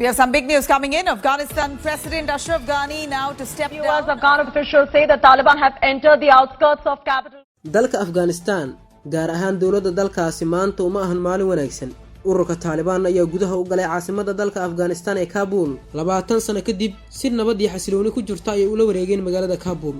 We have some big news coming in. Afghanistan President Ashraf Ghani now to step down. Afghan officials say the Taliban have entered the outskirts of capital. dalka Afghanistan gaar ahaan dawladda dalkaasi maanta uma ahan maalin wanaagsan. ururka Taliban ayaa gudaha u galay caasimadda dalka Afghanistan ee Kabul 20 sano kadib si nabad iyo xasilooni ku jirta ay ula wareegeen magaalada Kabul.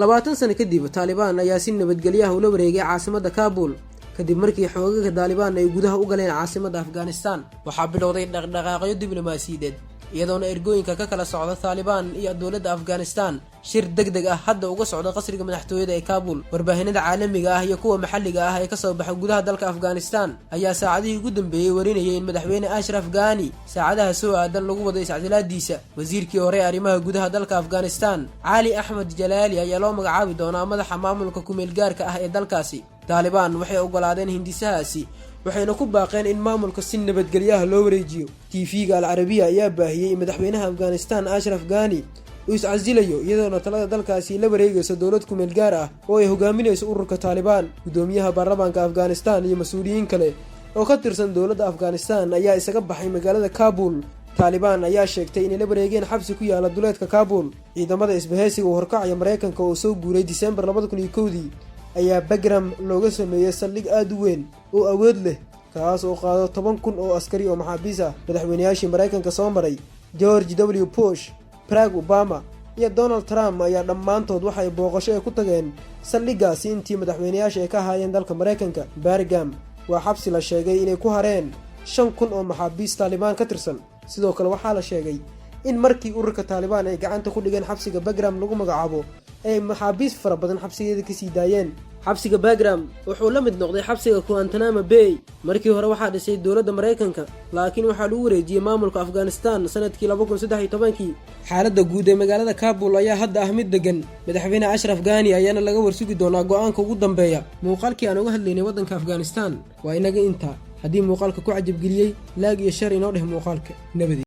labaatan sano kadib Taliban ayaa si nabadgelyo ah ula wareegay caasimadda Kabul kadib markii xoogagga Taliban ay gudaha u galeen caasimadda Afghanistan. waxaa bilowday dhaqdhaqaaqyo diblomaasiyadeed iyadoona ergooyinka ka kala socda Taliban iyo dawladda Afghanistan shir degdeg ah hadda uga socda qasriga madaxtooyada ee Kabul. warbaahinada caalamiga ah iyo kuwa maxalliga ah ee ka soo baxay gudaha dalka Afghanistan ayaa saacadihii ugu dambeeyay warinayay in madaxweyne Ashraf Ghani saacadaha soo aadan lagu wado iscasilaadiisa. wasiirkii hore arrimaha gudaha dalka Afghanistan Ali Ahmed Jalali ayaa loo magacaabi doonaa madaxa maamulka ku-meel gaarka ah ee dalkaasi. Taliban waxay ogolaadeen hindisahaasi waxayna ku baaqeen in maamulka si nabadgelyo loo wareejiyo. TV-ga Al Arabiya ayaa baahiyay madaxweynaha Afghanistan Ashraf Ghani uu iscasilayo iyadoo talada dalkaasi la wareegayso dawlad ku meel gaar ah oo ay hogaaminayso ururka Taliban. gudoomiyaha baarlamaanka Afghanistan iyo mas'uuliyiin kale oo ka tirsan dawladda Afghanistan ayaa isaga baxay magaalada Kabul. Taliban ayaa sheegtay inay la wareegeen xabsi ku yaala duleedka Kabul. ciidamada isbahaysiga horkacaya Mareykanka oo soo guuray December 2001 ayaa Bagram looga sameeyay saldhig aad u weyn oo awood leh kaas oo qaado 10,000 oo askari oo maxaabiis ah. madaxweynayaashii Mareykanka soo maray George W. Bush, Barack Obama iyo Donald Trump ayaa dhammaantood waxay booqasho ku tageen saldhigaasi intii madaxweynayaasha ay ka hayeen dalka Mareykanka. Bagram waa xabsi la sheegay inay ku hareen 5,000 oo maxaabiis Taliban ka tirsan. sidoo kale waxaa la sheegay in markii ururka Taliban ay gacanta ku dhigeen xabsiga Bagram lagu magacaabo ay maxaabiis fara badan xabsigeeda ka sii daayeen. xabsiga Bagram wuxuu la mid noqday xabsiga Guantanamo Bay. markii hore waxaa dhisay dawladda Mareykanka laakiin waxaa lagu wareejiyay maamulka Afghanistan sanadkii 2013. xaaladda guud ee magaalada Kabul ayaa hadda ah mid degan. madaxweyne Ashraf Ghani ayaana laga warsugi doonaa go'aanka ugu dambeeya. muuqaalkii aan uga hadlaynay waddanka Afghanistan waa inaga inta. haddii muuqaalka ku cajab geliyay laag iyo shar inoo dheh muuqaalka nabadi.